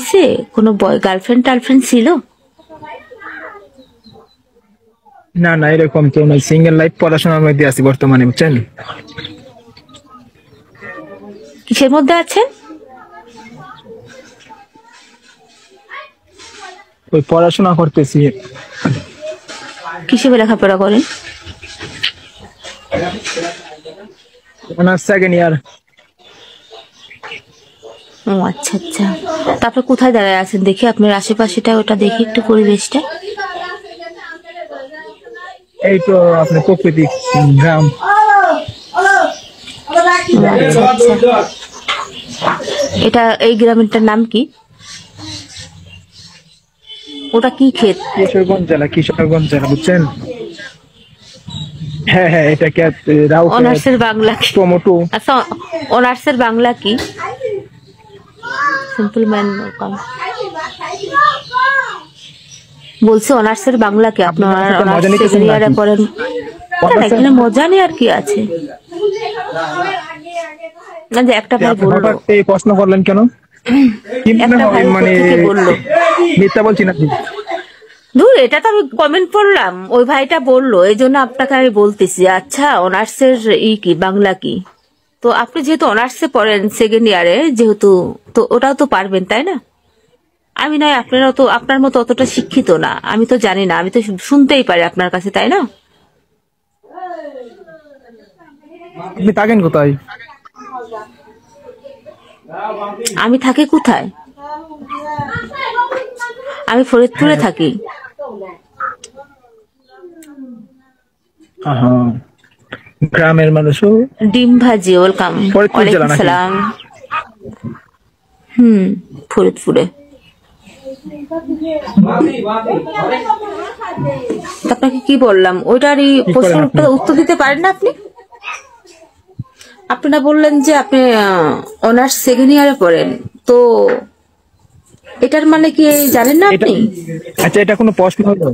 সে কোনো গার্লফ্রেন্ড টার্লফ্রেন্ড ছিল? না না, এরকম কেউ নাই, সিঙ্গেল লাইফ, পড়াশোনার মধ্যে আছি বর্তমানে, বুঝছেন? কিসের মধ্যে আছেন? ওই পড়াশোনা করতেছি। কিসে লেখাপড়া করেন? Honours second year. ও আচ্ছা আচ্ছা। তারপর কোথায় দাঁড়ায় আছেন দেখি, আপনার আশেপাশেটা ওটা দেখি একটু, পরিবেশটা। এই তো আপনার প্রকৃতি গ্রাম। আচ্ছা আচ্ছা। এটা এই গ্রামেরটার নাম কি? ওটা কি ক্ষেত? কিশোরগঞ্জ জেলা, কিশোরগঞ্জ জেলা, বুঝছেন? হ্যাঁ হ্যাঁ, এটা ক্ষেত। অনার্সের বাংলা কি? টমেটো। আচ্ছা, অনার্সের বাংলা কি? সিম্পল ম্যান কাম বলছে। অনার্সের বাংলা কি? আপনার অনার্স সেকেন্ড ইয়ারে পড়েন। এখানে মজা নেই আর কি আছে। না যে একটা ভাই বললো। এই প্রশ্ন করলেন কেন? একটা ভাই মানে বললো মিথ্যা বলছি নাকি? দূর, এটা তো আমি কমেন্ট পড়লাম, ওই ভাইটা বললো, এই জন্য আপনাকে আমি বলতেছি। আচ্ছা, অনার্সের কি বাংলা কি? তো আপনি যেহেতু অনার্সে পড়েন সেকেন্ড ইয়ারে, যেহেতু, তো ওটাও তো পারবেন তাই না? আমি নয়, আপনারা তো আপনার মতো অতটা শিক্ষিত না, আমি তো জানি না, আমি তো শুনতেই পারি আপনার কাছে, তাই না? আপনি থাকেন কোথায়? আমি থাকি কোথায়? আমি ফরিদপুরে থাকি। গ্রামের মানুষও। ডিম ভাজি। ওয়েলকাম। ওয়ালাইকুম সালাম। ফরিদপুরে। আপনাকে কি বললাম ওইটারই প্রশ্নটা উত্তর দিতে পারেন না আপনি? আপনারা বললেন যে আপনি অনার্স সেকেন্ড ইয়ারে পড়েন, তো এটার মানে কি জানেন না আপনি? আচ্ছা, এটা কোনো প্রশ্ন হলো?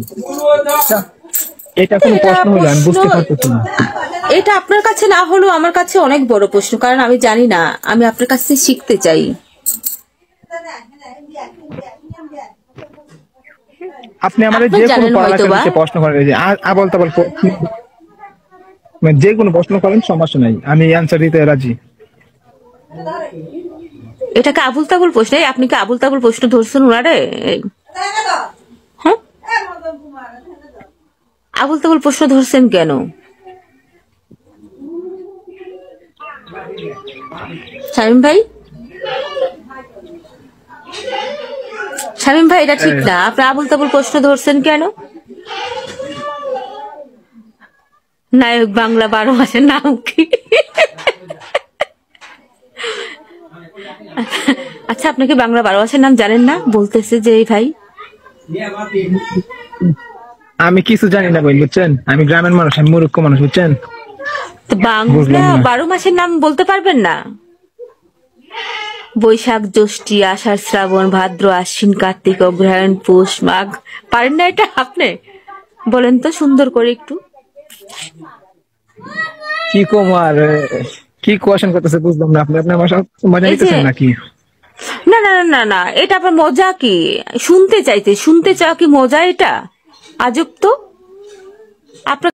এটা কোনো প্রশ্ন হলো? আমি বুঝতে পারতেছি না। এটা আপনার কাছে না হলেও আমার কাছে অনেক বড় প্রশ্ন, কারণ আমি জানি না, আমি আপনার কাছ থেকে শিখতে চাই। আপনি আমাদের যে কোনো প্রশ্ন করেন, আবল তাবল যে কোনো প্রশ্ন করেন, সমস্যা নাই, আমি অ্যানসার দিতে রাজি। এটাকে আবুল তাবুল প্রশ্ন? আপনি কি আবুল তাবুল প্রশ্ন ধরছেন ওনারে? হ্যাঁ, আবুল তাবুল প্রশ্ন ধরছেন কেন? শামীম ভাই, শামীম ভাই, এটা ঠিক না। আপনি আবুল তাবুল প্রশ্ন ধরছেন কেন? নায়ক বাংলা 12 মাসের নাম কি? আচ্ছা, আপনাকে বাংলা 12 মাসের নাম জানেন না বলতেছে যে এই ভাই। আমি কিছু জানি না ভাই, বুঝছেন? আমি গ্রামের মানুষ, আমি মূর্খ মানুষ, বুঝছেন? তো বাংলা 12 মাসের নাম বলতে পারবেন না? বৈশাখ, জ্যৈষ্ঠী, আষাঢ়, শ্রাবণ, ভাদ্র, আশ্বিন, কার্তিক, অগ্রহায়ণ, পৌষ, মাঘ। পারেন না এটা আপনি? বলেন তো সুন্দর করে একটু। কি কুমার, কি কোয়েশ্চেন করতেছে বুঝলাম না। আপনি আপনার মজা নিতেছেন নাকি? না না না না, এটা আবার মজা কি? শুনতে চাওয়া কি মজা? এটা আজব তো। আপনার